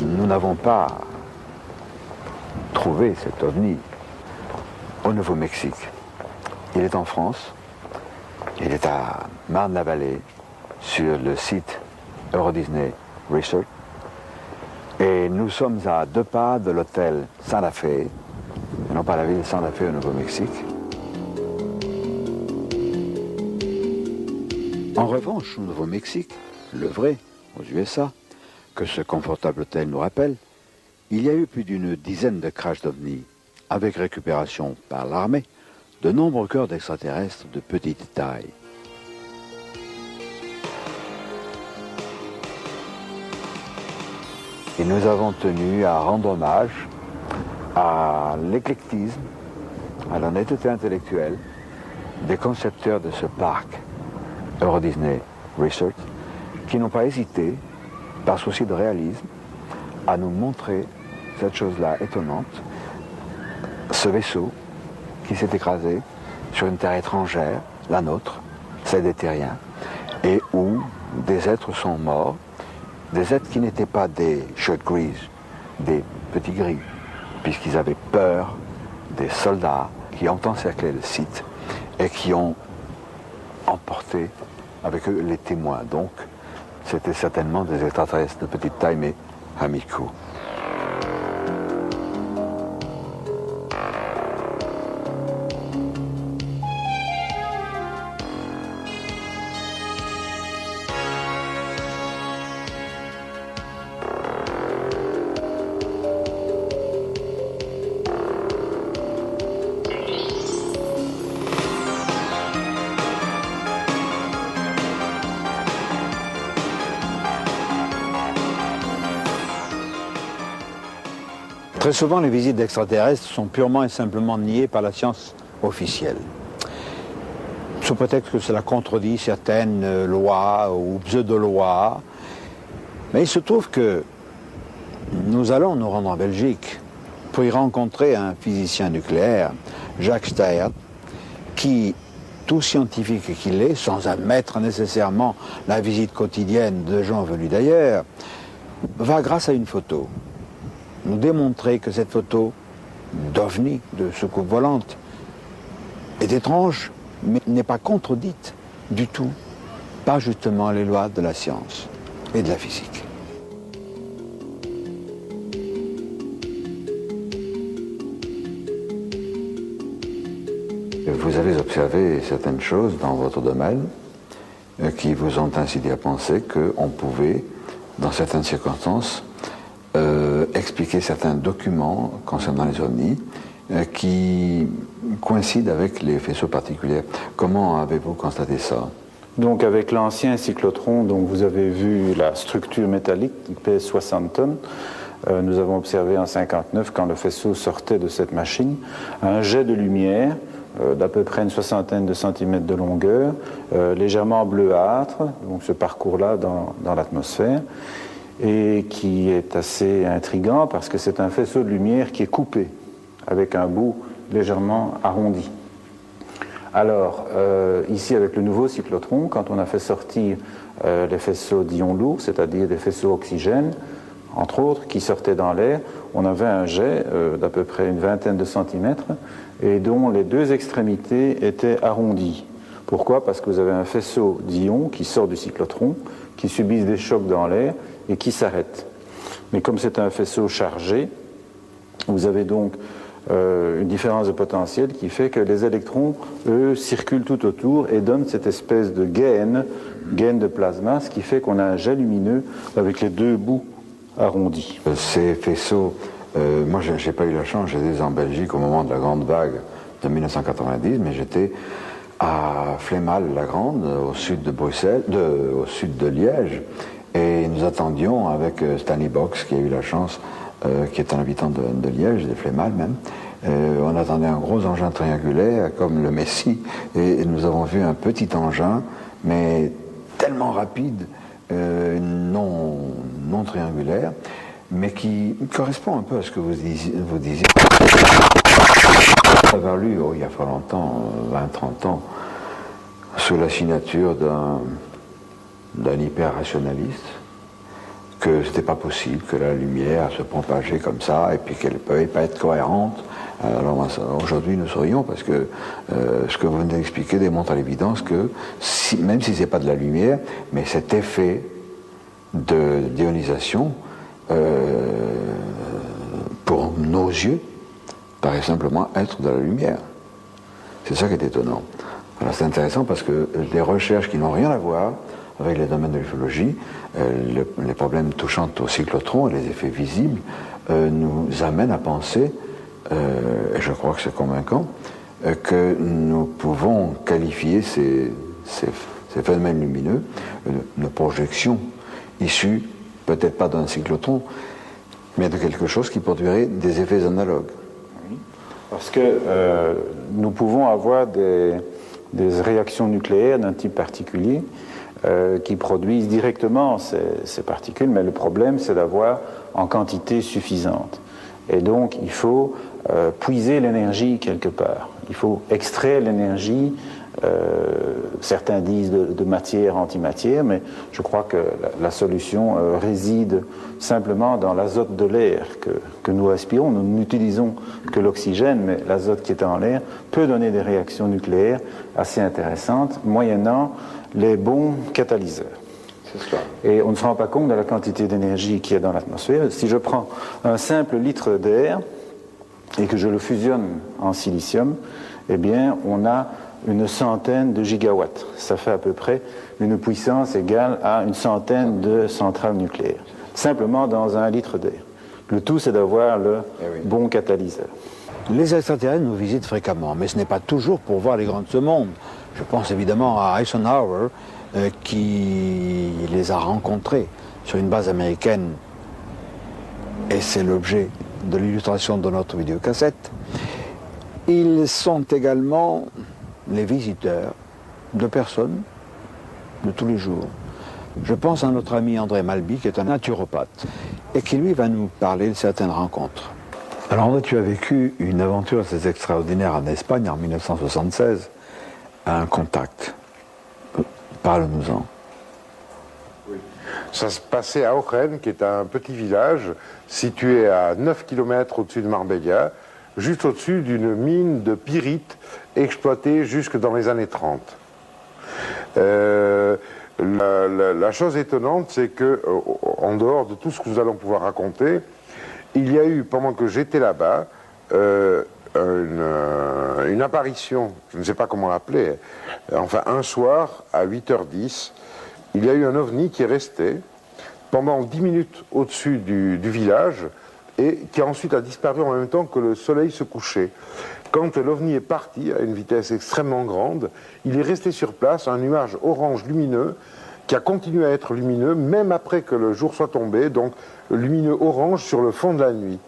nous n'avons pas trouvé cet ovni au Nouveau-Mexique. Il est en France, il est à Marne-la-Vallée, sur le site Euro Disney Resort. Et nous sommes à 2 pas de l'hôtel Santa Fe, et non pas la ville Santa Fe au Nouveau-Mexique. En revanche, au Nouveau-Mexique, le vrai, aux USA, que ce confortable hôtel nous rappelle, il y a eu plus d'une dizaine de crashs d'ovnis, avec récupération par l'armée de nombreux corps d'extraterrestres de petite taille. Et nous avons tenu à rendre hommage à l'éclectisme, à l'honnêteté intellectuelle des concepteurs de ce parc Euro Disney Resort, qui n'ont pas hésité, par souci de réalisme, à nous montrer cette chose-là étonnante, ce vaisseau qui s'est écrasé sur une terre étrangère, la nôtre, celle des terriens, et où des êtres sont morts, des êtres qui n'étaient pas des shirt grease, des petits gris, puisqu'ils avaient peur des soldats qui ont encerclé le site et qui ont emporté avec eux les témoins. Donc, c'était certainement des extraterrestres de petite taille, mais amicaux. Très souvent, les visites d'extraterrestres sont purement et simplement niées par la science officielle, sous prétexte que cela contredit certaines lois ou pseudo-lois. Mais il se trouve que nous allons nous rendre en Belgique pour y rencontrer un physicien nucléaire, Jacques Steyr, qui, tout scientifique qu'il est, sans admettre nécessairement la visite quotidienne de gens venus d'ailleurs, va, grâce à une photo, nous démontrer que cette photo d'OVNI, de soucoupe volante, est étrange, mais n'est pas contredite du tout par justement les lois de la science et de la physique. Vous avez observé certaines choses dans votre domaine qui vous ont incité à penser qu'on pouvait, dans certaines circonstances, expliquer certains documents concernant les ovnis qui coïncident avec les faisceaux particuliers. Comment avez-vous constaté ça? Donc avec l'ancien cyclotron, donc vous avez vu la structure métallique qui pèse 60 tonnes. Nous avons observé en 1959, quand le faisceau sortait de cette machine, un jet de lumière d'à peu près une soixantaine de centimètres de longueur, légèrement bleuâtre, donc ce parcours-là dans l'atmosphère, et qui est assez intriguant parce que c'est un faisceau de lumière qui est coupé, avec un bout légèrement arrondi. Alors, ici avec le nouveau cyclotron, quand on a fait sortir les faisceaux d'ions lourds, c'est-à-dire des faisceaux oxygène, entre autres, qui sortaient dans l'air, on avait un jet d'à peu près une vingtaine de centimètres, et dont les 2 extrémités étaient arrondies. Pourquoi? Parce que vous avez un faisceau d'ions qui sort du cyclotron, qui subissent des chocs dans l'air, et qui s'arrête. Mais comme c'est un faisceau chargé, vous avez donc une différence de potentiel qui fait que les électrons, eux, circulent tout autour et donnent cette espèce de gaine de plasma, ce qui fait qu'on a un jet lumineux avec les 2 bouts arrondis. Ces faisceaux, moi je n'ai pas eu la chance, j'étais en Belgique au moment de la grande vague de 1990, mais j'étais à Flémal-la-Grande, au sud de Bruxelles, au sud de Liège. Et nous attendions avec Stanley Box, qui a eu la chance, qui est un habitant de Liège, de Flémal même, on attendait un gros engin triangulaire comme le Messie, et nous avons vu un petit engin, mais tellement rapide, non triangulaire, mais qui correspond un peu à ce que vous disiez. J'avais lu, il y a pas longtemps, 20-30 ans, sous la signature d'un hyper-rationaliste, que c'était pas possible, que la lumière se propageait comme ça, et puis qu'elle ne pouvait pas être cohérente. Alors aujourd'hui nous saurions, parce que ce que vous venez d'expliquer démontre à l'évidence que, même si ce n'est pas de la lumière, mais cet effet de d'ionisation, pour nos yeux, paraît simplement être de la lumière. C'est ça qui est étonnant. Alors c'est intéressant parce que des recherches qui n'ont rien à voir avec les domaines de l'ufologie, les problèmes touchant au cyclotron et les effets visibles, nous amènent à penser, et je crois que c'est convaincant, que nous pouvons qualifier ces phénomènes lumineux de projections issues, peut-être pas d'un cyclotron, mais de quelque chose qui produirait des effets analogues. Parce que nous pouvons avoir des réactions nucléaires d'un type particulier qui produisent directement ces particules, mais le problème c'est d'avoir en quantité suffisante. Et donc il faut puiser l'énergie quelque part. Il faut extraire l'énergie, certains disent de matière, antimatière, mais je crois que la solution réside simplement dans l'azote de l'air que nous respirons. Nous n'utilisons que l'oxygène, mais l'azote qui est en l'air peut donner des réactions nucléaires assez intéressantes, moyennant les bons catalyseurs. Et on ne se rend pas compte de la quantité d'énergie qu'il y a dans l'atmosphère. Si je prends un simple litre d'air et que je le fusionne en silicium, eh bien, on a une centaine de gigawatts. Ça fait à peu près une puissance égale à une centaine de centrales nucléaires. Simplement dans un litre d'air. Le tout, c'est d'avoir le bon catalyseur. Les extraterrestres nous visitent fréquemment, mais ce n'est pas toujours pour voir les grands de ce monde. Je pense évidemment à Eisenhower, qui les a rencontrés sur une base américaine, et c'est l'objet de l'illustration de notre vidéocassette. Ils sont également les visiteurs de personnes de tous les jours. Je pense à notre ami André Malby, qui est un naturopathe, et qui lui va nous parler de certaines rencontres. Alors André, tu as vécu une aventure assez extraordinaire en Espagne en 1976, à un contact. Parle-nous-en. Oui. Ça se passait à Ojen, qui est un petit village situé à 9 km au-dessus de Marbella, juste au-dessus d'une mine de pyrite exploitée jusque dans les années 30. La chose étonnante, c'est que, en dehors de tout ce que nous allons pouvoir raconter, il y a eu, pendant que j'étais là-bas, une apparition, je ne sais pas comment l'appeler, enfin un soir, à 8h10, il y a eu un ovni qui est resté pendant 10 minutes au-dessus du village et qui ensuite a disparu en même temps que le soleil se couchait. Quand l'ovni est parti à une vitesse extrêmement grande, il est resté sur place, un nuage orange lumineux qui a continué à être lumineux même après que le jour soit tombé, donc lumineux orange sur le fond de la nuit.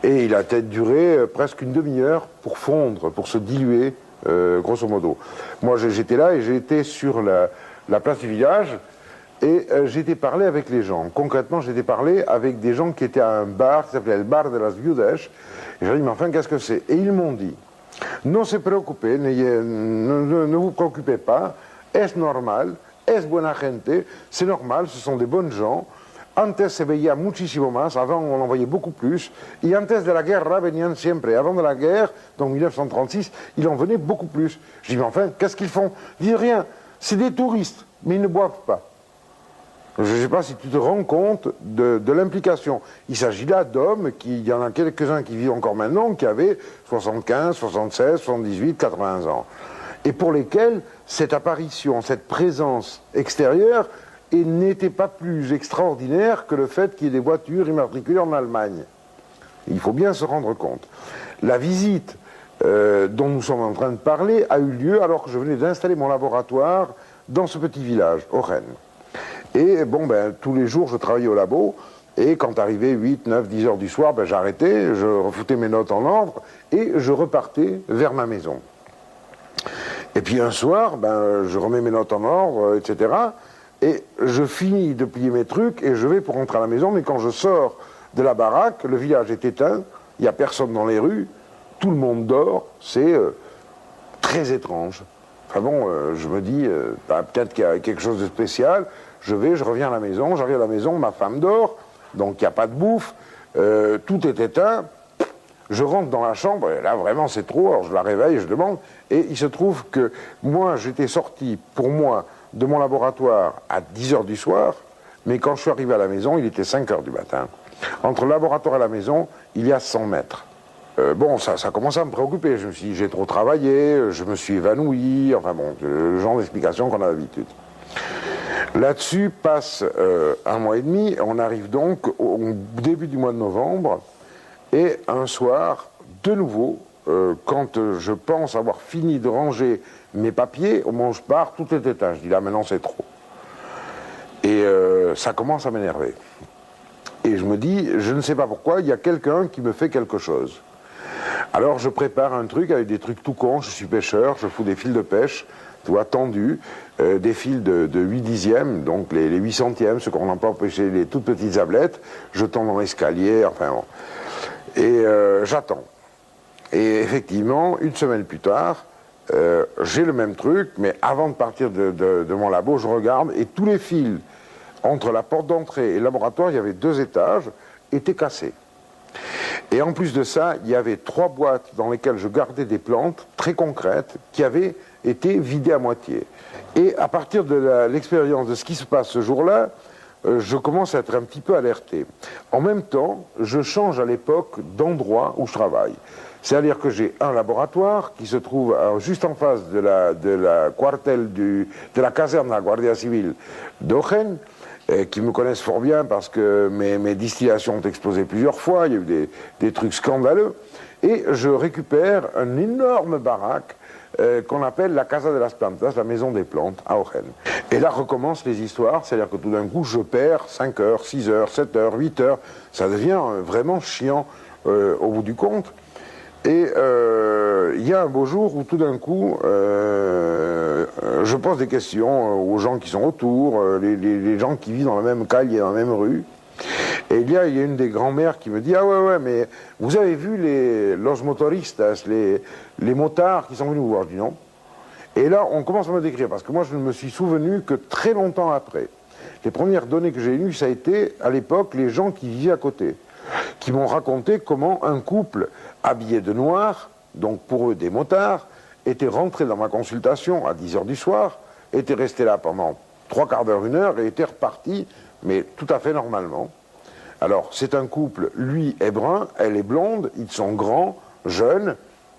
Et il a peut-être duré presque une demi-heure pour fondre, pour se diluer, grosso modo. Moi j'étais là et j'ai été sur la place du village et j'ai été parler avec les gens. Concrètement, j'ai été parler avec des gens qui étaient à un bar qui s'appelait le Bar de las Viudas. Et j'ai dit, mais enfin, qu'est-ce que c'est? Et ils m'ont dit, no se preocupe, ne vous préoccupez pas, es normal, es buena gente, c'est normal, ce sont des bonnes gens. Antes se veía muchísimo más, avant on en voyait beaucoup plus, et antes de la guerra venían siempre. Avant de la guerre, donc 1936, il en venait beaucoup plus. Je dis, mais enfin, qu'est-ce qu'ils font? Ils disent rien, c'est des touristes, mais ils ne boivent pas. Je ne sais pas si tu te rends compte de l'implication. Il s'agit là d'hommes, il y en a quelques-uns qui vivent encore maintenant, qui avaient 75, 76, 78, 80 ans. Et pour lesquels cette apparition, cette présence extérieure n'était pas plus extraordinaire que le fait qu'il y ait des voitures immatriculées en Allemagne. Il faut bien se rendre compte. La visite dont nous sommes en train de parler a eu lieu alors que je venais d'installer mon laboratoire dans ce petit village, Ojen. Et bon, ben, tous les jours, je travaillais au labo, et quand arrivait 8, 9, 10 heures du soir, ben, j'arrêtais, je refoutais mes notes en ordre, et je repartais vers ma maison. Et puis un soir, ben, je remets mes notes en ordre, etc., et je finis de plier mes trucs, et je vais pour rentrer à la maison, mais quand je sors de la baraque, le village est éteint, il n'y a personne dans les rues, tout le monde dort, c'est très étrange. Enfin bon, je me dis, peut-être qu'il y a quelque chose de spécial. Je reviens à la maison, j'arrive à la maison, ma femme dort, donc il n'y a pas de bouffe, tout est éteint. Je rentre dans la chambre, et là vraiment c'est trop, alors je la réveille, je demande, et il se trouve que moi j'étais sorti, pour moi, de mon laboratoire à 10h du soir, mais quand je suis arrivé à la maison, il était 5h du matin. Entre le laboratoire et la maison, il y a 100 mètres. Bon, ça commence à me préoccuper, je me suis dit, j'ai trop travaillé, je me suis évanoui, enfin bon, le genre d'explication qu'on a d'habitude. Là-dessus passe un mois et demi, on arrive donc au début du mois de novembre, et un soir, de nouveau, quand je pense avoir fini de ranger mes papiers, au moment où je pars, tout est éteint. Je dis là maintenant c'est trop. Et ça commence à m'énerver. Et je me dis, je ne sais pas pourquoi, il y a quelqu'un qui me fait quelque chose. Alors je prépare un truc avec des trucs tout cons, je suis pêcheur, je fous des fils de pêche, tu vois, tendus, des fils de 8 dixièmes, donc les 8 centièmes, ce qu'on emploie pour pêcher les toutes petites ablettes, je tombe dans l'escalier, enfin bon. Et j'attends. Et effectivement, une semaine plus tard, j'ai le même truc, mais avant de partir de mon labo, je regarde, et tous les fils entre la porte d'entrée et le laboratoire, il y avait 2 étages, étaient cassés. Et en plus de ça, il y avait 3 boîtes dans lesquelles je gardais des plantes très concrètes qui avaient été vidées à moitié. Et à partir de l'expérience de ce qui se passe ce jour-là, je commence à être un petit peu alerté. En même temps, je change à l'époque d'endroit où je travaille. C'est-à-dire que j'ai un laboratoire qui se trouve juste en face de la quartel de la caserne de la Guardia Civile d'Ogen, qui me connaissent fort bien parce que mes distillations ont explosé plusieurs fois, il y a eu des trucs scandaleux, et je récupère un énorme baraque qu'on appelle la Casa de las Plantas, la maison des plantes, à Ogen. Et là recommencent les histoires, c'est-à-dire que tout d'un coup je perds 5 heures, 6 heures, 7 heures, 8 heures, ça devient vraiment chiant au bout du compte. Et il y a un beau jour où tout d'un coup, je pose des questions aux gens qui sont autour, les gens qui vivent dans la même calle et dans la même rue. Et il y a une des grands-mères qui me dit « Ah ouais, mais vous avez vu los motoristas, les motards qui sont venus vous voir ?» Je dis « Non ». Et là, on commence à me décrire, parce que moi, je ne me suis souvenu que très longtemps après. Les premières données que j'ai eues, ça a été, à l'époque, les gens qui vivaient à côté, qui m'ont raconté comment un couple habillé de noir, donc pour eux des motards, était rentré dans ma consultation à 10h du soir, était resté là pendant 3/4 d'heure, 1 heure, et était reparti, mais tout à fait normalement. Alors, c'est un couple, lui est brun, elle est blonde, ils sont grands, jeunes,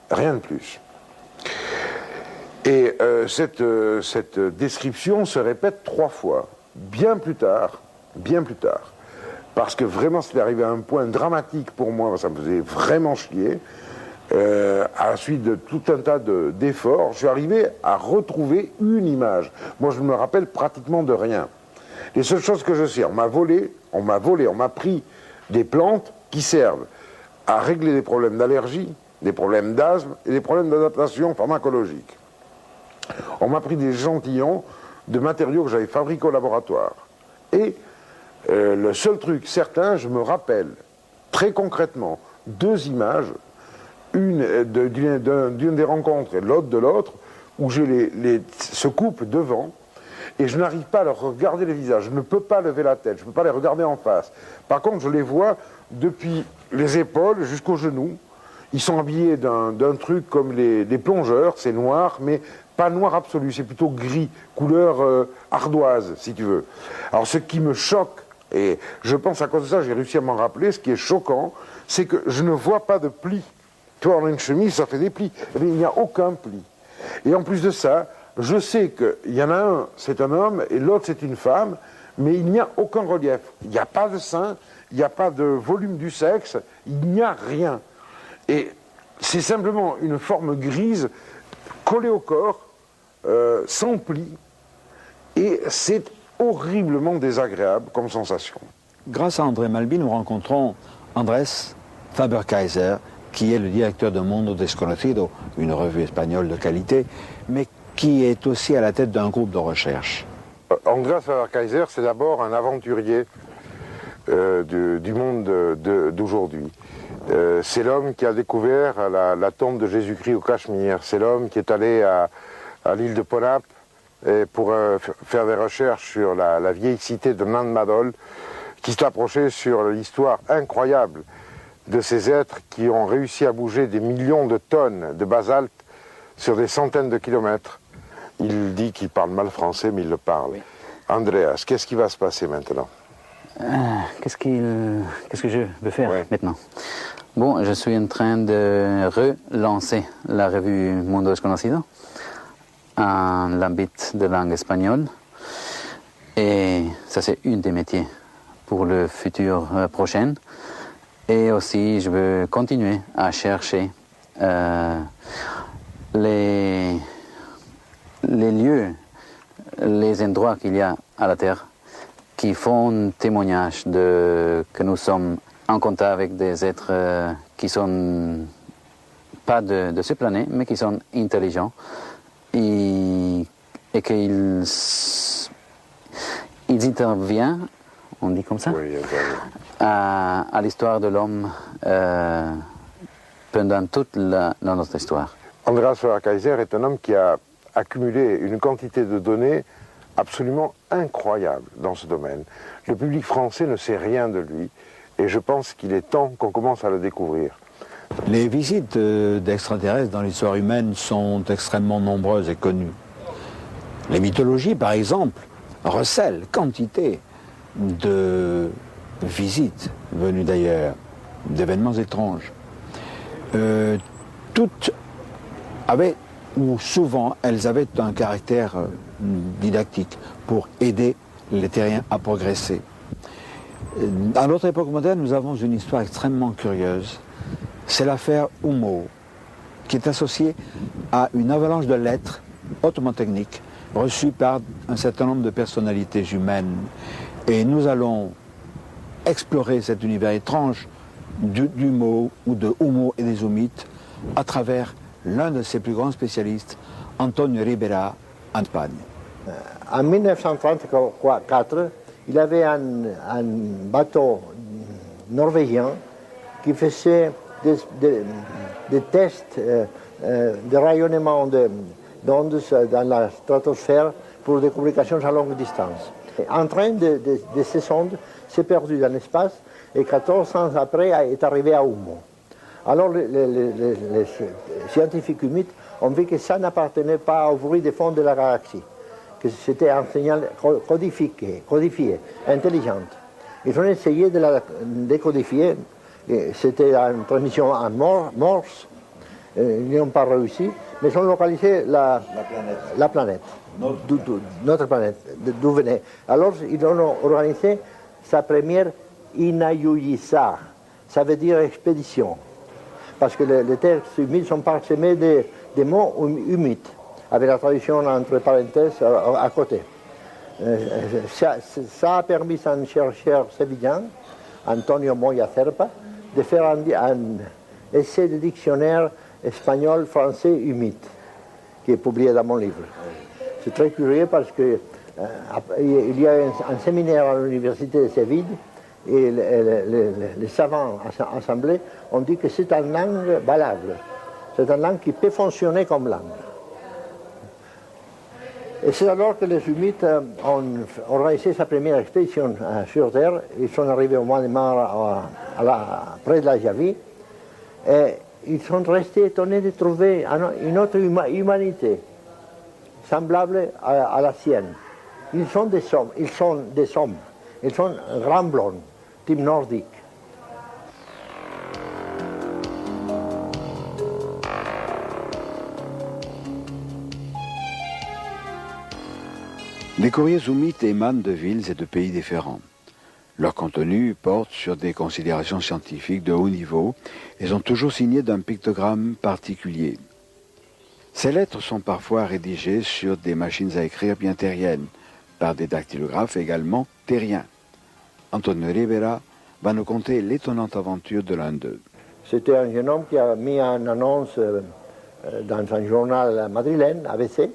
rien de plus. Et cette description se répète 3 fois, bien plus tard, parce que vraiment c'est arrivé à un point dramatique pour moi, ça me faisait vraiment chier, à la suite de tout un tas d'efforts, je suis arrivé à retrouver une image. Moi je ne me rappelle pratiquement de rien. Les seules choses que je sais, on m'a pris des plantes qui servent à régler des problèmes d'allergie, des problèmes d'asthme et des problèmes d'adaptation pharmacologique. On m'a pris des échantillons de matériaux que j'avais fabriqués au laboratoire. Et le seul truc certain, je me rappelle très concrètement 2 images, une d'une des rencontres et l'autre de l'autre, où j'ai ce couple devant, et je n'arrive pas à leur regarder les visages, je ne peux pas lever la tête, je ne peux pas les regarder en face. Par contre, je les vois depuis les épaules jusqu'aux genoux. Ils sont habillés d'un truc comme les plongeurs, c'est noir, mais pas noir absolu, c'est plutôt gris, couleur ardoise, si tu veux. Alors ce qui me choque, et je pense à cause de ça, j'ai réussi à m'en rappeler, ce qui est choquant, c'est que je ne vois pas de plis. Tu vois, on a une chemise, ça fait des plis. Mais il n'y a aucun pli. Et en plus de ça, je sais qu'il y en a un, c'est un homme, et l'autre, c'est une femme, mais il n'y a aucun relief. Il n'y a pas de sein, il n'y a pas de volume du sexe, il n'y a rien. Et c'est simplement une forme grise collée au corps, sans pli, et c'est horriblement désagréable comme sensation. Grâce à André Malby, nous rencontrons Andrés Faber-Kaiser, qui est le directeur de Mundo Desconocido, une revue espagnole de qualité, mais qui est aussi à la tête d'un groupe de recherche. Andrés Faber-Kaiser, c'est d'abord un aventurier du monde d'aujourd'hui. C'est l'homme qui a découvert la tombe de Jésus-Christ au Cachemire. C'est l'homme qui est allé à à l'île de Ponap et pour faire des recherches sur la vieille cité de Nan Madol, qui s'approchait sur l'histoire incroyable de ces êtres qui ont réussi à bouger des millions de tonnes de basalte sur des centaines de kilomètres. Il dit qu'il parle mal français, mais il le parle. Oui. Andreas, qu'est-ce qui va se passer maintenant? Qu'est-ce que je veux faire maintenant? Bon, je suis en train de relancer la revue Mundo Desconocido en l'ambit de langue espagnole. Et ça, c'est une des métiers pour le futur prochain. Et aussi, je veux continuer à chercher les lieux, les endroits qu'il y a à la Terre qui font témoignage que nous sommes en contact avec des êtres qui sont pas de ce planète, mais qui sont intelligents et qu'ils interviennent, on dit comme ça, oui, à l'histoire de l'homme pendant toute notre histoire. Andreas Feuer-Kaiser est un homme qui a accumulé une quantité de données absolument incroyable dans ce domaine. Le public français ne sait rien de lui et je pense qu'il est temps qu'on commence à le découvrir. Les visites d'extraterrestres dans l'histoire humaine sont extrêmement nombreuses et connues. Les mythologies, par exemple, recèlent quantité de visites venues d'ailleurs, d'événements étranges. Toutes avaient, ou souvent, elles avaient un caractère didactique pour aider les terriens à progresser. À notre époque moderne, nous avons une histoire extrêmement curieuse. C'est l'affaire Humo, qui est associée à une avalanche de lettres hautement techniques reçues par un certain nombre de personnalités humaines. Et nous allons explorer cet univers étrange du mot ou de Humo et des Humites à travers l'un de ses plus grands spécialistes, Antonio Ribera, en Espagne. En 1934, il y avait un bateau norvégien qui faisait des tests de rayonnement d'ondes dans la stratosphère pour des communications à longue distance. Un train de ces ondes s'est perdu dans l'espace et 14 ans après est arrivé à Humo. Alors les scientifiques humides ont vu que ça n'appartenait pas au bruit des fonds de la galaxie, que c'était un signal codifié, intelligent. Ils ont essayé de la décodifier, c'était une transmission en Morse, ils n'ont pas réussi, mais ils ont localisé la planète, notre planète, d'où venait. Alors ils ont organisé sa première Inayuyisa, ça veut dire expédition, parce que les textes humides sont parsemés des mots humides, avec la traduction entre parenthèses à côté. Ça a permis à un chercheur sévillan, Antonio Moya Cerpa, de faire un essai de dictionnaire espagnol-français humide, qui est publié dans mon livre. C'est très curieux parce qu'il y a un séminaire à l'université de Séville et les savants assemblés ont dit que c'est une langue valable. C'est une langue qui peut fonctionner comme langue. Et c'est alors que les humides ont organisé sa première expédition sur Terre. Ils sont arrivés au mois de mars près de la Javie. Et ils sont restés étonnés de trouver une autre humanité semblable à la sienne. Ils sont des hommes, ils sont grands blonds, type nordique. Les courriers humides émanent de villes et de pays différents. Leur contenu porte sur des considérations scientifiques de haut niveau et sont toujours signés d'un pictogramme particulier. Ces lettres sont parfois rédigées sur des machines à écrire bien terriennes, par des dactylographes également terriens. Antonio Ribera va nous conter l'étonnante aventure de l'un d'eux. C'était un jeune homme qui a mis une annonce dans un journal madrilène, ABC,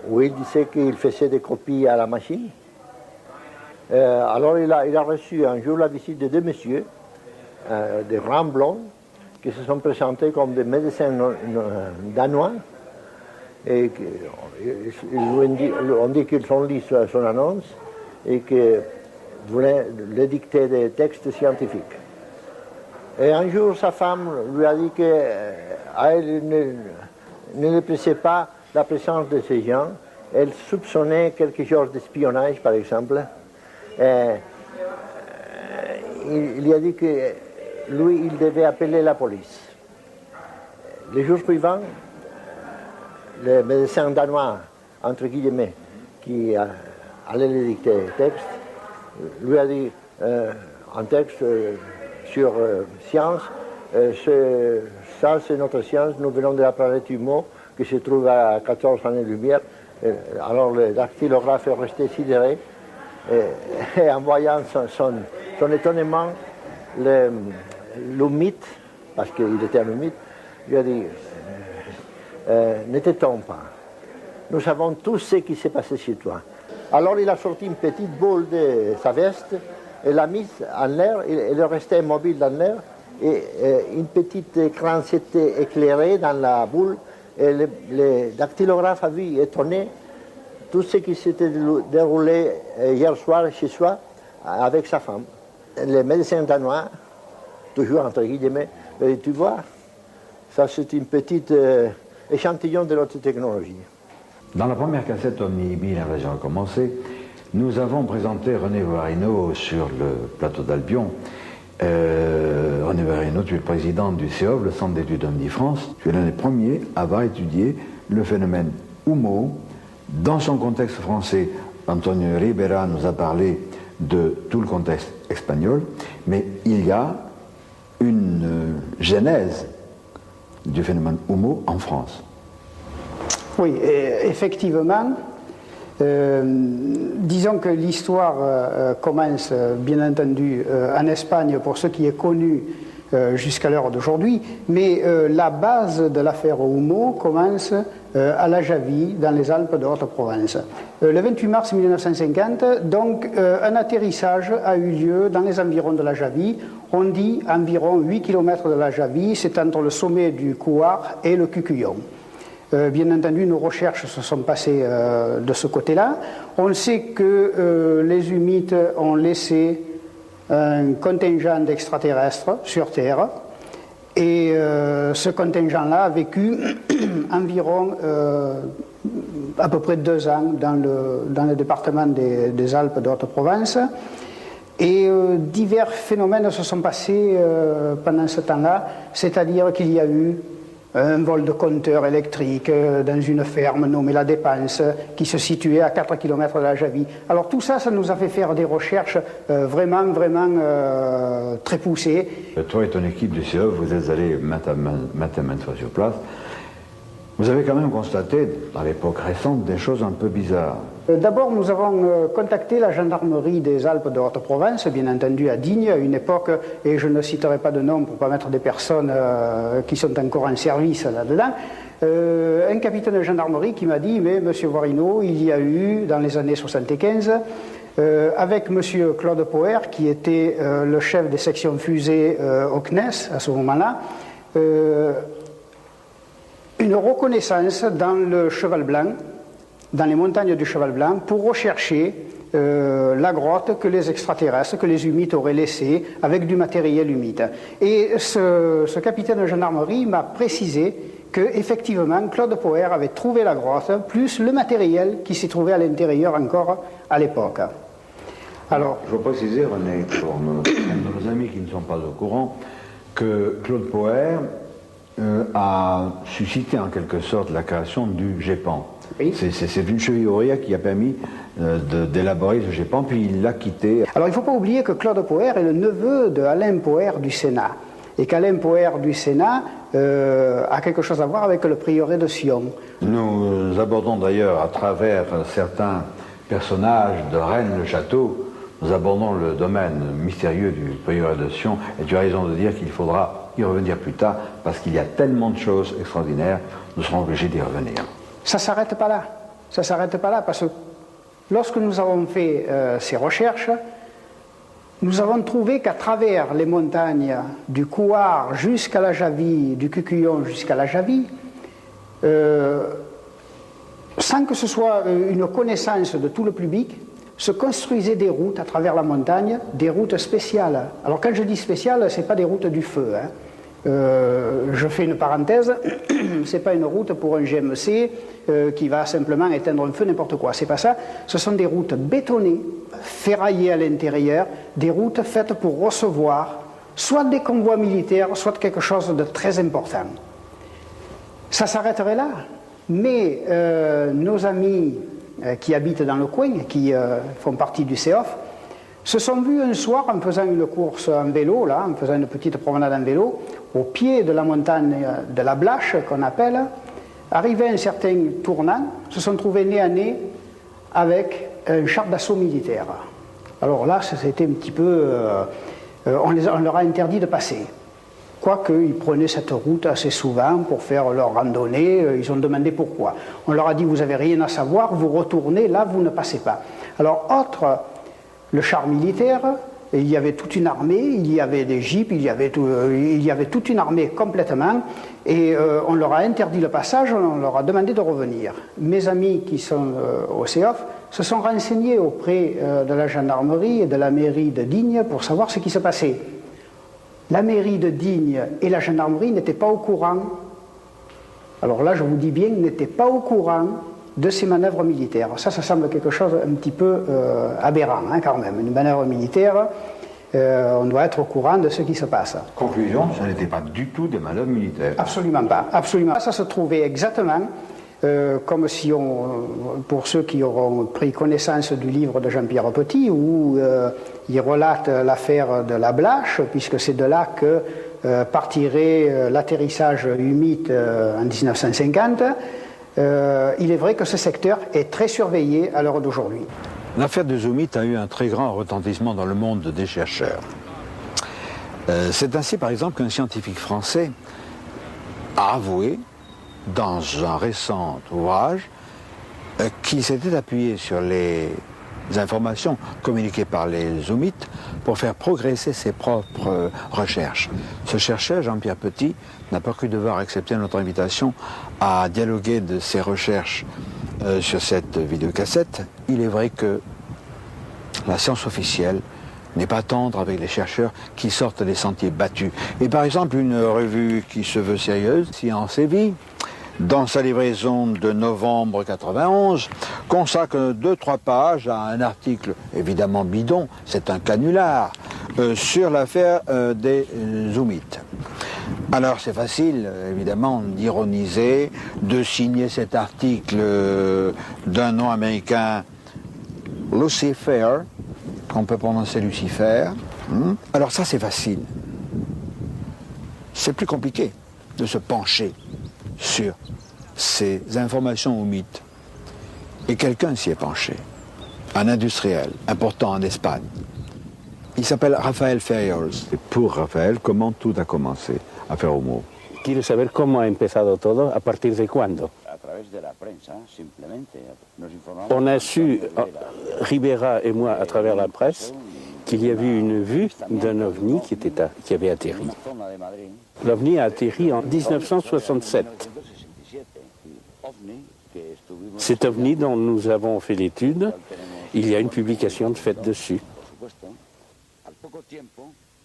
où il disait qu'il faisait des copies à la machine. Alors il a reçu un jour la visite de deux messieurs, des grands blonds, qui se sont présentés comme des médecins danois et on dit qu'ils ont lu son annonce et qu'ils voulaient lui dicter des textes scientifiques. Et un jour, sa femme lui a dit qu'elle ne le plaisait pas la présence de ces gens. Elle soupçonnait quelque chose d'espionnage, par exemple. Il lui a dit que lui, il devait appeler la police. Le jour suivant, le médecin danois, entre guillemets, qui allait lui dicter le texte, lui a dit un texte sur science, ça c'est notre science, nous venons de la planète Humo, qui se trouve à 14 années-lumière. Alors le dactylographe est resté sidéré, et en voyant son étonnement, le mythe, parce qu'il était un mythe, lui a dit ne t'étonne pas, nous savons tout ce qui s'est passé chez toi. Alors il a sorti une petite boule de sa veste et l'a mise en l'air, elle est restée immobile dans l'air, et une petite écran s'était éclairé dans la boule, et le dactylographe a vu, étonné, tout ce qui s'était déroulé hier soir chez soi avec sa femme. Le médecin danois, toujours entre guillemets, lui a dit, tu vois, ça c'est une petite échantillon de notre technologie. Dans la première cassette Omni-IBI, l'invasion a commencé, nous avons présenté René Varinot sur le plateau d'Albion. René Varinot, tu es le président du CEOV, le Centre d'études Omni-France. Tu es l'un des premiers à avoir étudié le phénomène Humo dans son contexte français. Antonio Ribera nous a parlé de tout le contexte espagnol, mais il y a une genèse du phénomène Humo en France. Oui, effectivement. Disons que l'histoire commence, bien entendu, en Espagne, pour ce qui est connu jusqu'à l'heure d'aujourd'hui, mais la base de l'affaire Humo commence à la Javie, dans les Alpes de Haute-Provence. Le 28 mars 1950, donc, un atterrissage a eu lieu dans les environs de la Javie. On dit environ 8 km de la Javie, c'est entre le sommet du Couard et le Cucullon. Bien entendu, nos recherches se sont passées de ce côté-là. On sait que les humides ont laissé un contingent d'extraterrestres sur Terre, et ce contingent-là a vécu environ à peu près 2 ans dans le département des Alpes de Haute-Provence, et divers phénomènes se sont passés pendant ce temps-là, c'est-à-dire qu'il y a eu un vol de compteur électrique dans une ferme nommée La Dépense, qui se situait à 4 km de la Javie. Alors tout ça, ça nous a fait faire des recherches vraiment très poussées. Toi et ton équipe du CEOV, vous êtes allés maintes fois sur place. Vous avez quand même constaté, dans l'époque récente, des choses un peu bizarres. D'abord, nous avons contacté la gendarmerie des Alpes de Haute-Provence, bien entendu à Digne, à une époque, et je ne citerai pas de nom pour ne pas mettre des personnes qui sont encore en service là-dedans, un capitaine de gendarmerie qui m'a dit, mais monsieur Varinot, il y a eu, dans les années 75, avec monsieur Claude Poher, qui était le chef des sections fusées au CNES à ce moment-là, une reconnaissance dans le Cheval Blanc, dans les montagnes du Cheval Blanc, pour rechercher la grotte que les extraterrestres, que les humides auraient laissée avec du matériel humide. Et ce capitaine de gendarmerie m'a précisé qu'effectivement, Claude Poher avait trouvé la grotte, plus le matériel qui s'y trouvait à l'intérieur encore à l'époque. Alors, je veux préciser, René, pour nos amis qui ne sont pas au courant, que Claude Poher a suscité en quelque sorte la création du GEPAN. Oui. C'est une cheville ouvrière qui a permis d'élaborer ce GEPAN, puis il l'a quitté. Alors il ne faut pas oublier que Claude Poher est le neveu d'Alain Poher du Sénat, et qu'Alain Poher du Sénat a quelque chose à voir avec le prieuré de Sion. Nous abordons d'ailleurs à travers certains personnages de Rennes-le-Château, nous abordons le domaine mystérieux du prieuré de Sion, et tu as raison de dire qu'il faudra y revenir plus tard, parce qu'il y a tellement de choses extraordinaires, nous serons obligés d'y revenir. Ça ne s'arrête pas là. Ça ne s'arrête pas là, parce que lorsque nous avons fait ces recherches, nous avons trouvé qu'à travers les montagnes du Couard jusqu'à la Javie, du Cucullon jusqu'à la Javie, sans que ce soit une connaissance de tout le public, se construisaient des routes à travers la montagne, des routes spéciales. Alors quand je dis spéciales, ce n'est pas des routes du feu. Hein. Je fais une parenthèse, ce n'est pas une route pour un GMC qui va simplement éteindre un feu, n'importe quoi. C'est pas ça. Ce sont des routes bétonnées, ferraillées à l'intérieur, des routes faites pour recevoir soit des convois militaires, soit quelque chose de très important. Ça s'arrêterait là, mais nos amis qui habitent dans le coin, qui font partie du CEOF, se sont vus un soir en faisant une course en vélo, là, en faisant une petite promenade en vélo, au pied de la montagne de la Blache, qu'on appelle, arrivé à un certain tournant, se sont trouvés nez à nez avec un char d'assaut militaire. Alors là, c'était un petit peu... on leur a interdit de passer. Quoique, ils prenaient cette route assez souvent pour faire leur randonnée, ils ont demandé pourquoi. On leur a dit, vous n'avez rien à savoir, vous retournez, là, vous ne passez pas. Alors, autre, le char militaire, il y avait toute une armée, il y avait des jeeps, il y avait toute une armée complètement, et on leur a interdit le passage, on leur a demandé de revenir. Mes amis qui sont au CEOF se sont renseignés auprès de la gendarmerie et de la mairie de Digne pour savoir ce qui se passait. La mairie de Digne et la gendarmerie n'étaient pas au courant, alors là je vous dis bien, n'étaient pas au courant de ces manœuvres militaires. Ça semble quelque chose un petit peu aberrant hein, quand même. Une manœuvre militaire, on doit être au courant de ce qui se passe. Conclusion, ce n'était pas du tout des manœuvres militaires. Absolument pas, absolument. Ça se trouvait exactement comme si pour ceux qui auront pris connaissance du livre de Jean-Pierre Petit, où il relate l'affaire de la Blache, puisque c'est de là que partirait l'atterrissage humide en 1950. Il est vrai que ce secteur est très surveillé à l'heure d'aujourd'hui. L'affaire de Zoumit a eu un très grand retentissement dans le monde des chercheurs. C'est ainsi, par exemple, qu'un scientifique français a avoué, dans un récent ouvrage, qu'il s'était appuyé sur les informations communiquées par les Zoumites pour faire progresser ses propres recherches. Ce chercheur, Jean-Pierre Petit, n'a pas cru devoir accepter notre invitation à dialoguer de ses recherches sur cette vidéocassette. Il est vrai que la science officielle n'est pas tendre avec les chercheurs qui sortent des sentiers battus. Et par exemple, une revue qui se veut sérieuse, Science et Vie, dans sa livraison de novembre 91, consacre 2-3 pages à un article évidemment bidon, c'est un canular, sur l'affaire des Zoumites. Alors c'est facile, évidemment, d'ironiser, de signer cet article d'un nom américain, Lucifer, qu'on peut prononcer Lucifer. Alors ça c'est facile. C'est plus compliqué de se pencher sur ces informations ou mythes. Et quelqu'un s'y est penché, un industriel important en Espagne. Il s'appelle Rafael Ferrios. Et pour Rafael, comment tout a commencé à faire Homo? ¿Quieres saber cómo ha empezado todo? ¿A partir de cuándo? On a su, Ribera et moi, à travers la presse, qu'il y avait une vue d'un ovni qui avait atterri. L'ovni a atterri en 1967. Cet ovni dont nous avons fait l'étude, il y a une publication de faite dessus.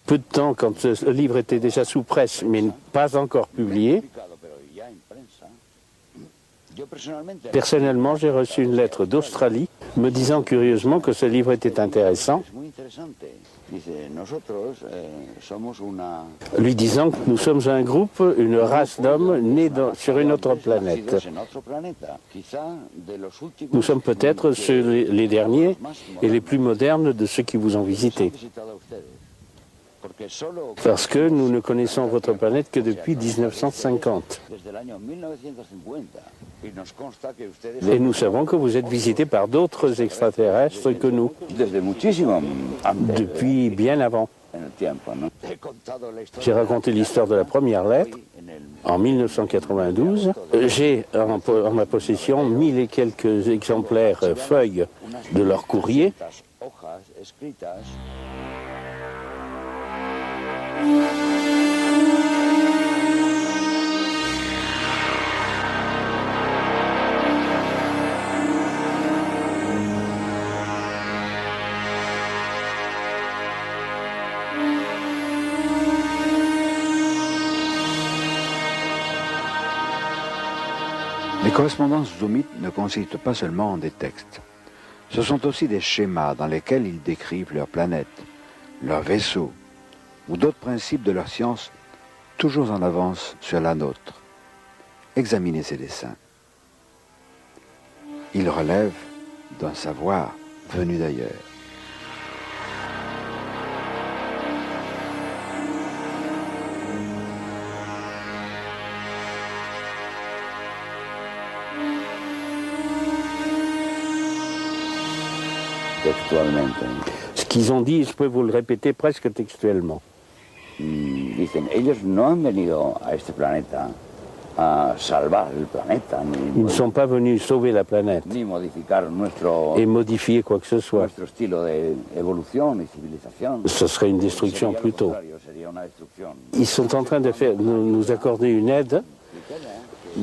Peu de temps, quand le livre était déjà sous presse, mais pas encore publié, personnellement, j'ai reçu une lettre d'Australie me disant curieusement que ce livre était intéressant, lui disant que nous sommes un groupe, une race d'hommes nés sur une autre planète. Nous sommes peut-être les derniers et les plus modernes de ceux qui vous ont visité. Parce que nous ne connaissons votre planète que depuis 1950. Et nous savons que vous êtes visité par d'autres extraterrestres que nous. Depuis bien avant. J'ai raconté l'histoire de la première lettre en 1992. J'ai en ma possession 1000 et quelques exemplaires feuilles de leur courrier. correspondances zoomites ne consistent pas seulement en des textes. Ce sont aussi des schémas dans lesquels ils décrivent leur planète, leur vaisseau, ou d'autres principes de leur science toujours en avance sur la nôtre. Examinez ces dessins. Ils relèvent d'un savoir venu d'ailleurs. Ce qu'ils ont dit, je peux vous le répéter presque textuellement. Dicen, ellos no han venido a este planeta a salvar el planeta, Ils ne sont pas venus sauver la planète ni modificar nuestro et modifier quoi que ce soit. estilo de evolución y civilización. Ce serait une destruction Sería lo plutôt. contrario, sería una destrucción. Ils sont en train de nous accorder une aide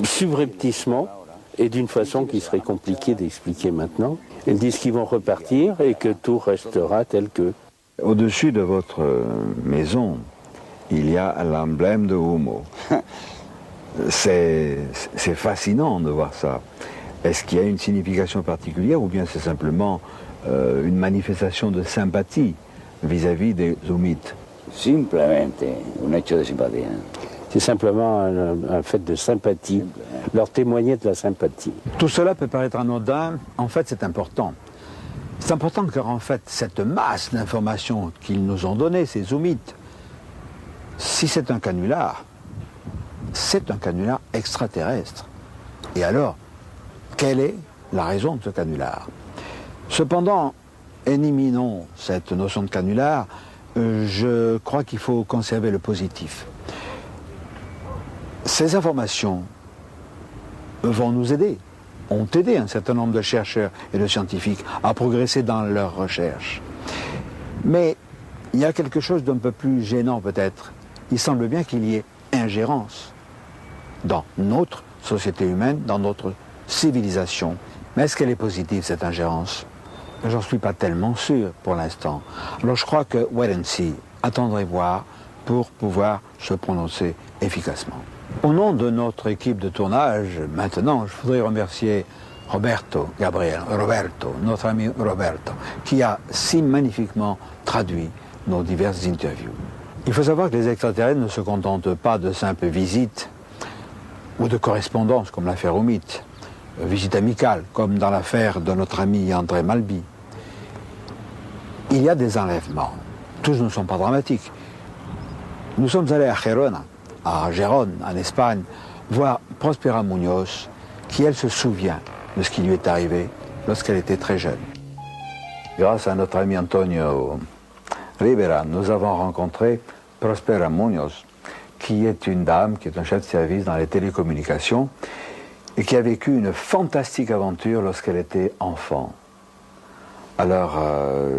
subrepticement et d'une façon qui serait compliquée d'expliquer maintenant. Ils disent qu'ils vont repartir et que tout restera tel que. Au-dessus de votre maison, il y a l'emblème de Humo. C'est fascinant de voir ça. Est-ce qu'il y a une signification particulière ou bien c'est simplement une manifestation de sympathie vis-à-vis des Zoomites? Simplemente un hecho de simpatía. C'est simplement un fait de sympathie, leur témoigner de la sympathie. Tout cela peut paraître anodin, en fait c'est important. C'est important car en fait cette masse d'informations qu'ils nous ont données, ces Zoomites, si c'est un canular extraterrestre. Et alors, quelle est la raison de ce canular? Cependant, éliminons cette notion de canular, je crois qu'il faut conserver le positif. Ces informations vont nous aider, ont aidé un certain nombre de chercheurs et de scientifiques à progresser dans leurs recherches. Mais il y a quelque chose d'un peu plus gênant peut-être. Il semble bien qu'il y ait ingérence dans notre société humaine, dans notre civilisation. Mais est-ce qu'elle est positive, cette ingérence? J'en suis pas tellement sûr pour l'instant. Alors je crois que wait and see, attendre et voir pour pouvoir se prononcer efficacement. Au nom de notre équipe de tournage, maintenant, je voudrais remercier Roberto, notre ami Roberto, qui a si magnifiquement traduit nos diverses interviews. Il faut savoir que les extraterrestres ne se contentent pas de simples visites ou de correspondances, comme l'affaire Humit, visite amicale, comme dans l'affaire de notre ami André Malby. Il y a des enlèvements. Tous ne sont pas dramatiques. Nous sommes allés à Gérone, en Espagne, voir Prospera Muñoz, qui, elle, se souvient de ce qui lui est arrivé lorsqu'elle était très jeune. Grâce à notre ami Antonio Rivera, nous avons rencontré Prospera Muñoz, qui est une dame, qui est un chef de service dans les télécommunications, et qui a vécu une fantastique aventure lorsqu'elle était enfant. Alors,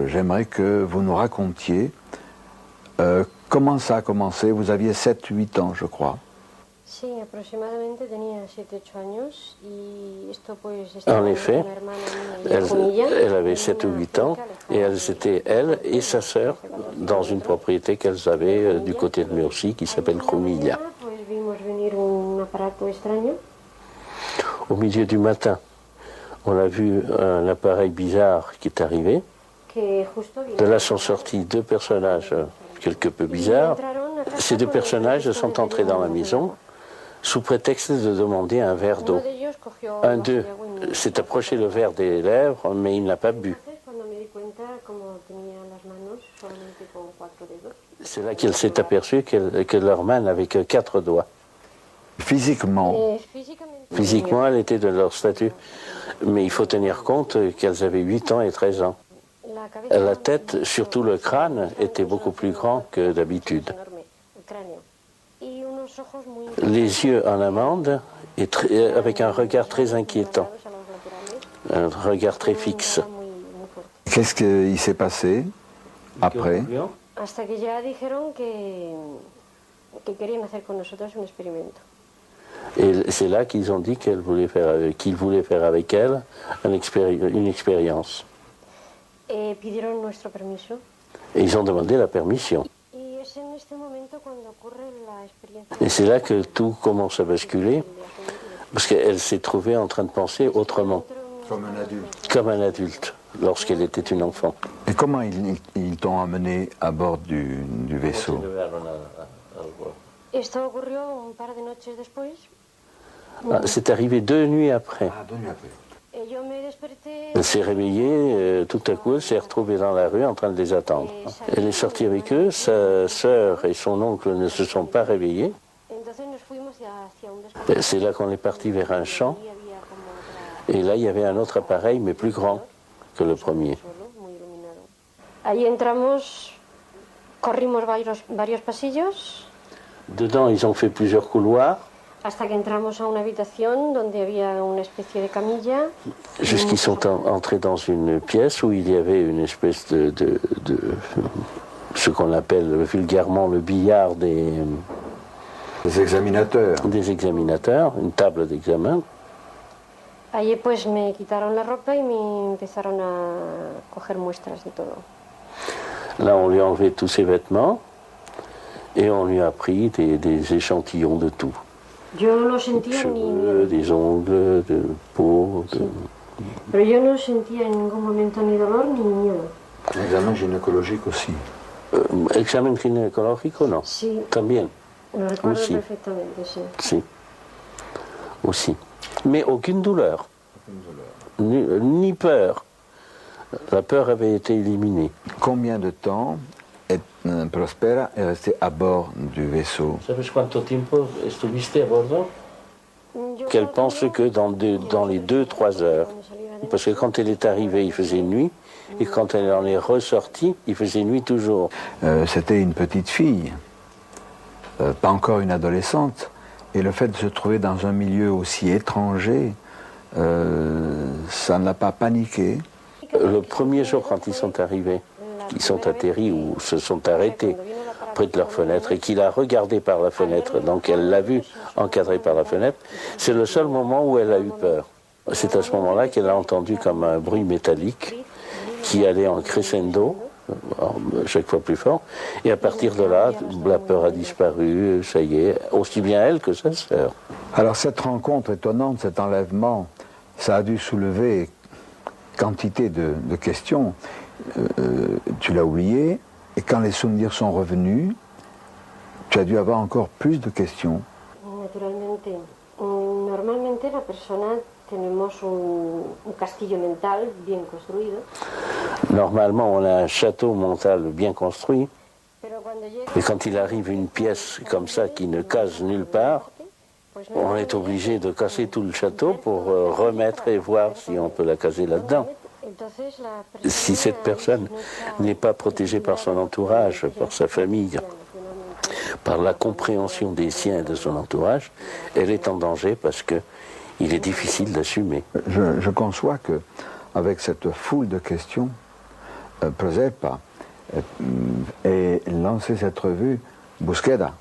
j'aimerais que vous nous racontiez comment ça a commencé. Vous aviez 7-8 ans, je crois. En effet, elle avait 7 ou 8 ans et elles étaient, elle et sa sœur, dans une propriété qu'elles avaient du côté de Murcie qui s'appelle Jumilla. Au milieu du matin, on a vu un appareil bizarre qui est arrivé. De là sont sortis deux personnages quelque peu bizarres. Ces deux personnages sont entrés dans la maison sous prétexte de demander un verre d'eau. Un d'eux s'est approché le verre des lèvres, mais il n'a pas bu. C'est là qu'elle s'est aperçue que leur main n'avait que 4 doigts. Physiquement, elle était de leur statut. Mais il faut tenir compte qu'elles avaient 8 ans et 13 ans. La tête, surtout le crâne, était beaucoup plus grand que d'habitude. Les yeux en amande et avec un regard très inquiétant, un regard très fixe. qu'est-ce qui s'est passé après? Et c'est là qu'ils ont dit qu'ils voulaient faire avec elle une expérience. Et ils ont demandé la permission. Et c'est là que tout commence à basculer. Parce qu'elle s'est trouvée en train de penser autrement. Comme un adulte. Comme un adulte, lorsqu'elle était une enfant. Et comment ils t'ont amené à bord du vaisseau? C'est arrivé 2 nuits après. Ah, 2 nuits après. Elle s'est réveillée, tout à coup, elle s'est retrouvée dans la rue en train de les attendre. Elle est sortie avec eux, sa sœur et son oncle ne se sont pas réveillés. C'est là qu'on est parti vers un champ. Et là, il y avait un autre appareil, mais plus grand que le premier. Dedans, ils ont fait plusieurs couloirs. Jusqu'ils sont entrés dans une pièce où il y avait une espèce de ce qu'on appelle vulgairement le billard des examinateurs. Des examinateurs, une table d'examen. Allí pues me quitaron la ropa y me empezaron a coger muestras de todo. Là, on lui a enlevé tous ses vêtements et on lui a pris des échantillons de tout. Yo no sentía Cheveux, ni miedo. des ongles, de peau. Sí. Pero yo no sentía en ningún momento ni dolor ni miedo. Examen gynécologique aussi. Examen ginecológico, no. Sí. También. Lo recuerdo Sí. perfectamente, sí. Si. Aussi. Mais aucune douleur. Ni peur. La peur avait été éliminée. Combien de temps Prospera est resté à bord du vaisseau? ¿Sabes cuánto tiempo estuviste a bordo? Qu'elle pense que dans les 2-3 heures. Parce que quand elle est arrivée, il faisait nuit. Et quand elle en est ressortie, il faisait nuit toujours. C'était une petite fille, pas encore une adolescente. Et le fait de se trouver dans un milieu aussi étranger, ça ne l'a pas paniqué. Le premier jour, quand ils sont arrivés, ils sont atterris ou se sont arrêtés près de leur fenêtre et qu'il a regardé par la fenêtre, donc elle l'a vu encadré par la fenêtre, c'est le seul moment où elle a eu peur. C'est à ce moment-là qu'elle a entendu comme un bruit métallique qui allait en crescendo, chaque fois plus fort, et à partir de là, la peur a disparu, ça y est, aussi bien elle que sa sœur. Alors cette rencontre étonnante, cet enlèvement, ça a dû soulever quantité de questions. Tu l'as oublié, et quand les souvenirs sont revenus, tu as dû avoir encore plus de questions. Naturalmente. Normalmente la persona tenemos un castillo mental bien construido. Normalement, on a un château mental bien construit, mais quand il arrive une pièce comme ça qui ne case nulle part, on est obligé de casser tout le château pour remettre et voir si on peut la caser là-dedans. Si cette personne n'est pas protégée par son entourage, par sa famille, par la compréhension des siens et de son entourage, elle est en danger parce qu'il est difficile d'assumer. Je conçois que avec cette foule de questions, Proserpa ait lancé cette revue Búsqueda,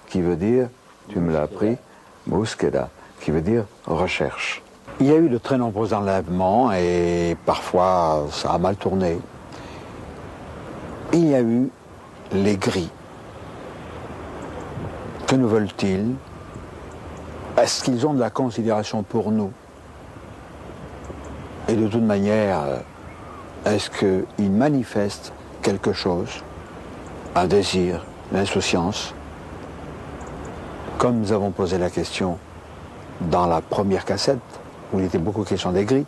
qui veut dire, tu me l'as appris, Búsqueda, qui veut dire recherche. Il y a eu de très nombreux enlèvements et parfois ça a mal tourné. Il y a eu les gris. Que nous veulent-ils? Est-ce qu'ils ont de la considération pour nous? Et de toute manière, est-ce qu'ils manifestent quelque chose? Un désir, une insouciance? Comme nous avons posé la question dans la première cassette, où il était beaucoup question des gris,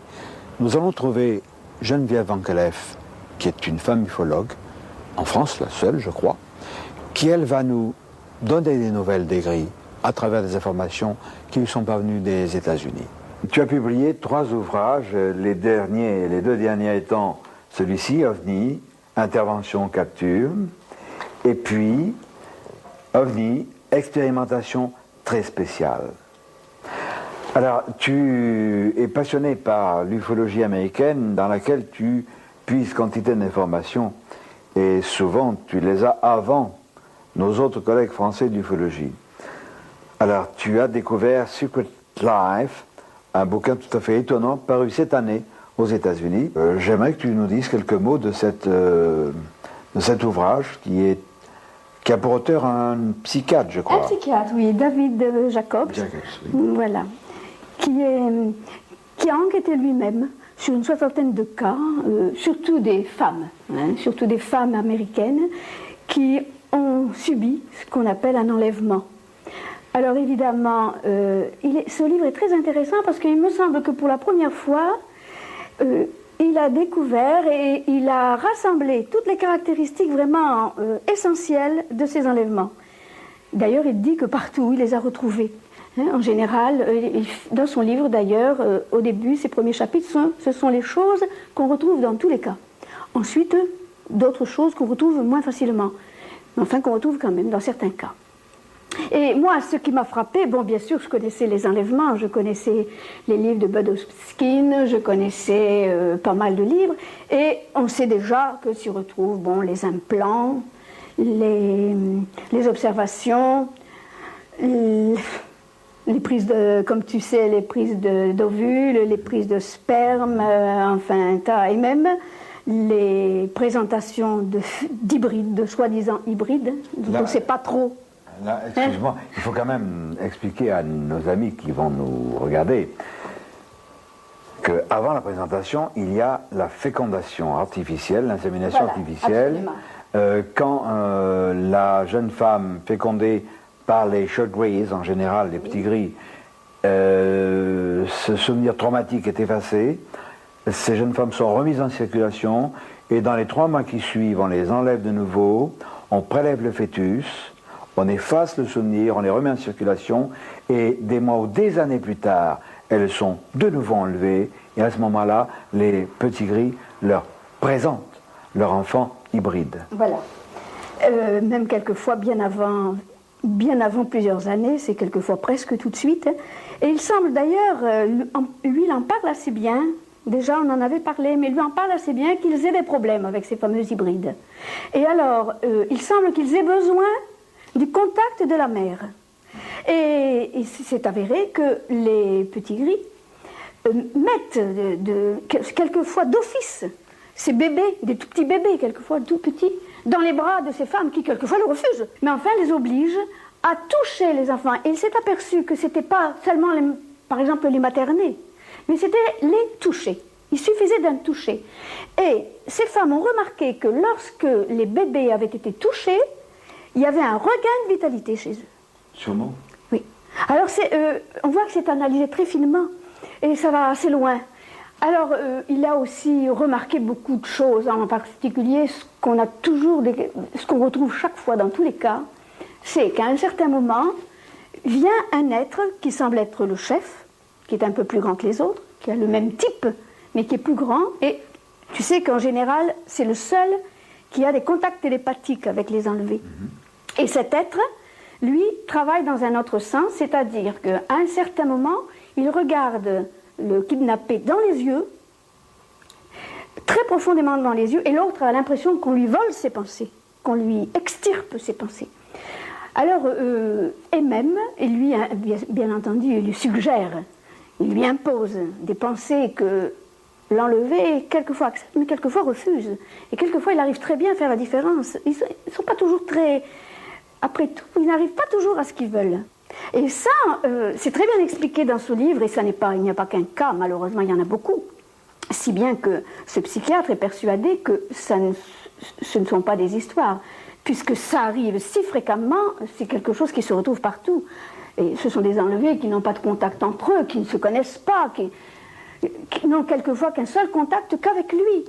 nous allons trouver Geneviève Van Cleef, qui est une femme ufologue, en France, la seule, je crois, qui, elle, va nous donner des nouvelles des gris à travers des informations qui lui sont parvenues des États-Unis. Tu as publié 3 ouvrages, les 2 derniers étant celui-ci, OVNI, Intervention, Capture, et puis OVNI, Expérimentation très spéciale. Alors, tu es passionné par l'ufologie américaine dans laquelle tu puises quantité d'informations et souvent tu les as avant nos autres collègues français d'ufologie. Alors, tu as découvert Secret Life, un bouquin tout à fait étonnant paru cette année aux États-Unis. J'aimerais que tu nous dises quelques mots de cet ouvrage qui a pour auteur un psychiatre, je crois. Un psychiatre, oui, David Jacobs. Jacobs, oui. Voilà. qui a enquêté lui-même sur une soixantaine de cas, surtout des femmes américaines qui ont subi ce qu'on appelle un enlèvement. Alors évidemment, ce livre est très intéressant parce qu'il me semble que pour la première fois, il a découvert et il a rassemblé toutes les caractéristiques vraiment essentielles de ces enlèvements. D'ailleurs, il dit que partout, il les a retrouvés. En général, dans son livre d'ailleurs, au début, ses premiers chapitres, ce sont les choses qu'on retrouve dans tous les cas. Ensuite, d'autres choses qu'on retrouve moins facilement, mais enfin qu'on retrouve quand même dans certains cas. Et moi, ce qui m'a frappé, bon, bien sûr, je connaissais les enlèvements, je connaissais les livres de Bud Hopkins, je connaissais pas mal de livres, et on sait déjà que s'y retrouvent, bon, les implants, les observations, les prises de, comme tu sais, les prises d'ovules, les prises de sperme, enfin, et même les présentations d'hybrides, de soi-disant hybrides, dont on ne sait pas trop. Là, excuse-moi, il faut quand même expliquer à nos amis qui vont nous regarder qu'avant la présentation, il y a la fécondation artificielle, l'insémination artificielle. Quand la jeune femme fécondée par les short greys, en général les petits gris, ce souvenir traumatique est effacé, ces jeunes femmes sont remises en circulation et dans les 3 mois qui suivent, on les enlève de nouveau, on prélève le fœtus, on efface le souvenir, on les remet en circulation et des mois ou des années plus tard, elles sont de nouveau enlevées et à ce moment-là, les petits gris leur présentent leur enfant hybride. Voilà. Même quelquefois bien avant plusieurs années, c'est quelquefois presque tout de suite. Et il semble d'ailleurs, lui il en parle assez bien, déjà on en avait parlé, mais lui en parle assez bien qu'ils aient des problèmes avec ces fameux hybrides. Et alors, il semble qu'ils aient besoin du contact de la mère. Et c'est avéré que les petits gris mettent quelquefois d'office ces bébés, des tout petits bébés, quelquefois tout petits, dans les bras de ces femmes qui quelquefois le refusent, mais enfin les obligent à toucher les enfants. Et il s'est aperçu que ce n'était pas seulement, par exemple, les materner, mais c'était les toucher. Il suffisait d'un toucher. Et ces femmes ont remarqué que lorsque les bébés avaient été touchés, il y avait un regain de vitalité chez eux. Sûrement. Oui. Alors on voit que c'est analysé très finement, et ça va assez loin. Alors, il a aussi remarqué beaucoup de choses, en particulier ce qu'on retrouve chaque fois dans tous les cas, c'est qu'à un certain moment, vient un être qui semble être le chef, qui est un peu plus grand que les autres, qui a le même type, mais qui est plus grand, et tu sais qu'en général, c'est le seul qui a des contacts télépathiques avec les enlevés. Et cet être, lui, travaille dans un autre sens, c'est-à-dire qu'à un certain moment, il regarde le kidnappé dans les yeux, très profondément dans les yeux, et l'autre a l'impression qu'on lui vole ses pensées, qu'on lui extirpe ses pensées. Alors, et même, et lui, bien entendu, il lui suggère, il lui impose des pensées que l'enlevé, quelquefois accepte, mais quelquefois refuse. Et quelquefois, il arrive très bien à faire la différence. Ils ne sont pas toujours très... Après tout, ils n'arrivent pas toujours à ce qu'ils veulent. Et ça, c'est très bien expliqué dans ce livre, et il n'y a pas qu'un cas, malheureusement, il y en a beaucoup. Si bien que ce psychiatre est persuadé que ce ne sont pas des histoires, puisque ça arrive si fréquemment, c'est quelque chose qui se retrouve partout. Et ce sont des enlevés qui n'ont pas de contact entre eux, qui ne se connaissent pas, qui n'ont quelquefois qu'un seul contact qu'avec lui.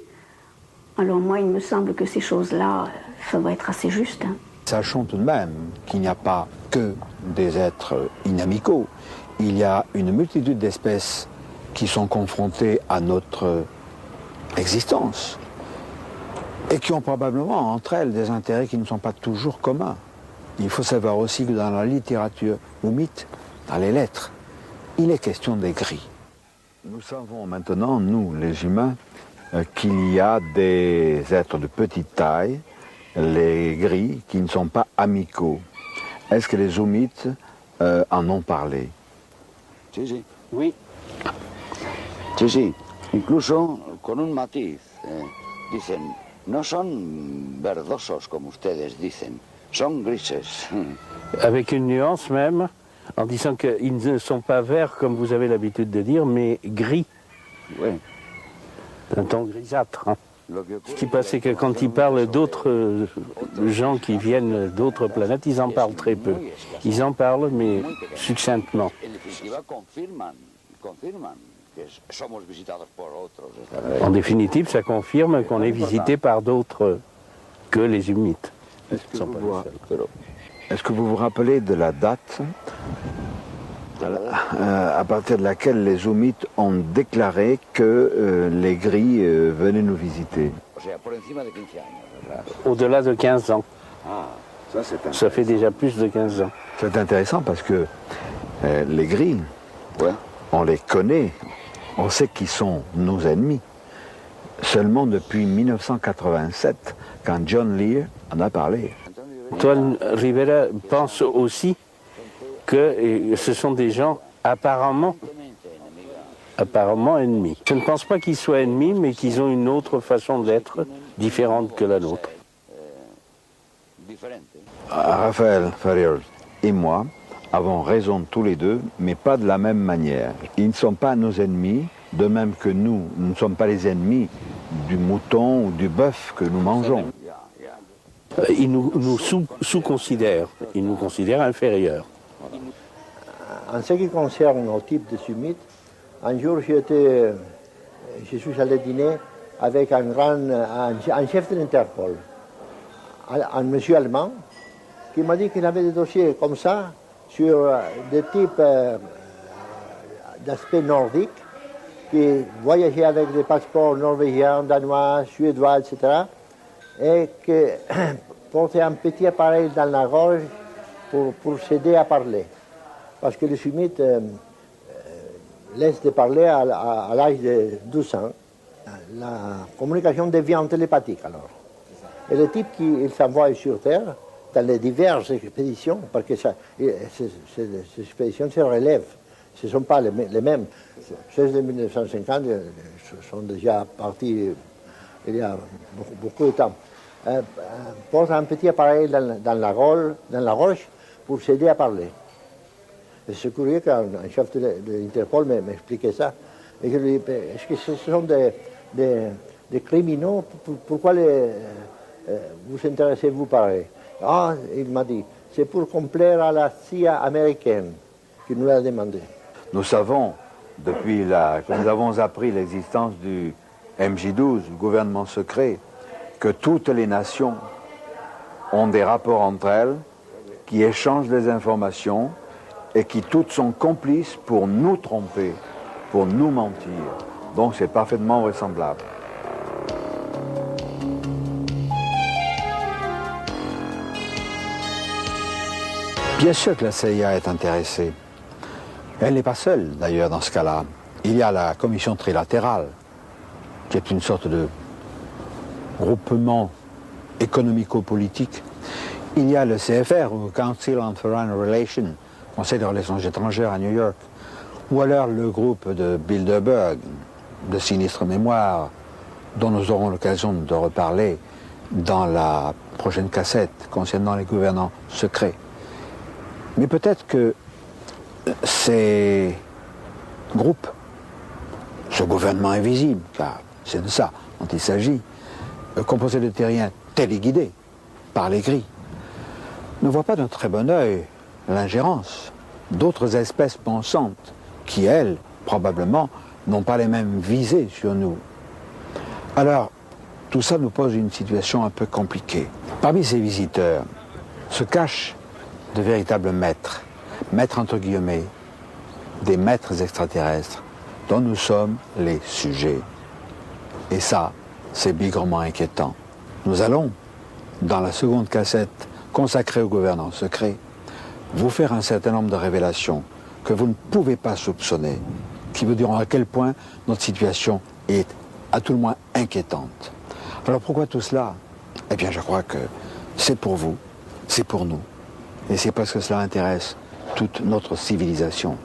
Alors moi, il me semble que ces choses-là, ça doit être assez juste. Sachons tout de même qu'il n'y a pas que des êtres inamicaux. Il y a une multitude d'espèces qui sont confrontées à notre existence et qui ont probablement entre elles des intérêts qui ne sont pas toujours communs. Il faut savoir aussi que dans la littérature oumite, dans les lettres, il est question des gris. Nous savons maintenant, nous les humains, qu'il y a des êtres de petite taille, les gris, qui ne sont pas amicaux. Est-ce que les Oumites en ont parlé? Sí, sí. Oui. Sí, sí. Incluso con un matiz. Dicen, no son verdosos como ustedes dicen, son grises. Avec une nuance même, En disant qu'ils ne sont pas verts, comme vous avez l'habitude de dire, mais gris. Oui. Un ton grisâtre. Hein. Ce qui passe, c'est que quand ils parlent d'autres gens qui viennent d'autres planètes, ils en parlent très peu. Ils en parlent, mais succinctement. En définitive, ça confirme qu'on est visité par d'autres que les Humites. Est-ce que vous vous rappelez de la date à partir de laquelle les Humites ont déclaré que les Gris venaient nous visiter? Au-delà de 15 ans. Ça fait déjà plus de 15 ans. C'est intéressant parce que les Gris, on les connaît, on sait qu'ils sont nos ennemis. Seulement depuis 1987, quand John Lear en a parlé. Antoine Rivera pense aussi que ce sont des gens apparemment ennemis. Je ne pense pas qu'ils soient ennemis, mais qu'ils ont une autre façon d'être, différente que la nôtre. Raphaël Ferriol et moi avons raison tous les deux, mais pas de la même manière. Ils ne sont pas nos ennemis, de même que nous ne sommes pas les ennemis du mouton ou du bœuf que nous mangeons. Ils nous sous-considèrent, ils nous considèrent inférieurs. En ce qui concerne nos types de Humites, un jour je suis allé dîner avec un chef de l'Interpol, un monsieur allemand, qui m'a dit qu'il avait des dossiers comme ça sur des types d'aspect nordique, qui voyageaient avec des passeports norvégiens, danois, suédois, etc., et qui portaient un petit appareil dans la gorge pour s'aider à parler. Parce que les Humites laissent de parler à l'âge de 12 ans. La communication devient télépathique alors. Et les types qui s'envoient sur Terre, dans les diverses expéditions, parce que ces expéditions se relèvent, ce ne sont pas les mêmes. Ceux de 1950 sont déjà partis il y a beaucoup de temps. Portent un petit appareil dans la roche pour s'aider à parler. Et c'est curieux qu'un chef de l'Interpol m'expliquait ça. Et je lui ai dit, est-ce que ce sont des criminels? Pourquoi vous intéressez-vous pareil? Ah, il m'a dit, c'est pour complaire à la CIA américaine qui nous l'a demandé. Nous savons, depuis que nous avons appris l'existence du MJ12, du gouvernement secret, que toutes les nations ont des rapports entre elles, qui échangent des informations et qui toutes sont complices pour nous tromper, pour nous mentir. Donc c'est parfaitement vraisemblable. Bien sûr que la CIA est intéressée. Elle n'est pas seule, d'ailleurs, dans ce cas-là. Il y a la commission trilatérale, qui est une sorte de groupement économico-politique. Il y a le CFR, ou Council on Foreign Relations, Conseil des relations étrangères à New York, ou alors le groupe de Bilderberg, de sinistre mémoire, dont nous aurons l'occasion de reparler dans la prochaine cassette concernant les gouvernants secrets. Mais peut-être que ces groupes, ce gouvernement invisible, car c'est de ça dont il s'agit, composé de terriens téléguidés par les Gris, ne voient pas d'un très bon œil l'ingérence d'autres espèces pensantes qui, elles, probablement, n'ont pas les mêmes visées sur nous. Alors, tout ça nous pose une situation un peu compliquée. Parmi ces visiteurs se cachent de véritables maîtres entre guillemets, des maîtres extraterrestres dont nous sommes les sujets. Et ça, c'est bigrement inquiétant. Nous allons, dans la seconde cassette consacrée au gouvernement secret, vous faire un certain nombre de révélations que vous ne pouvez pas soupçonner, qui vous diront à quel point notre situation est à tout le moins inquiétante. Alors pourquoi tout cela? Eh bien, je crois que c'est pour vous, c'est pour nous, et c'est parce que cela intéresse toute notre civilisation.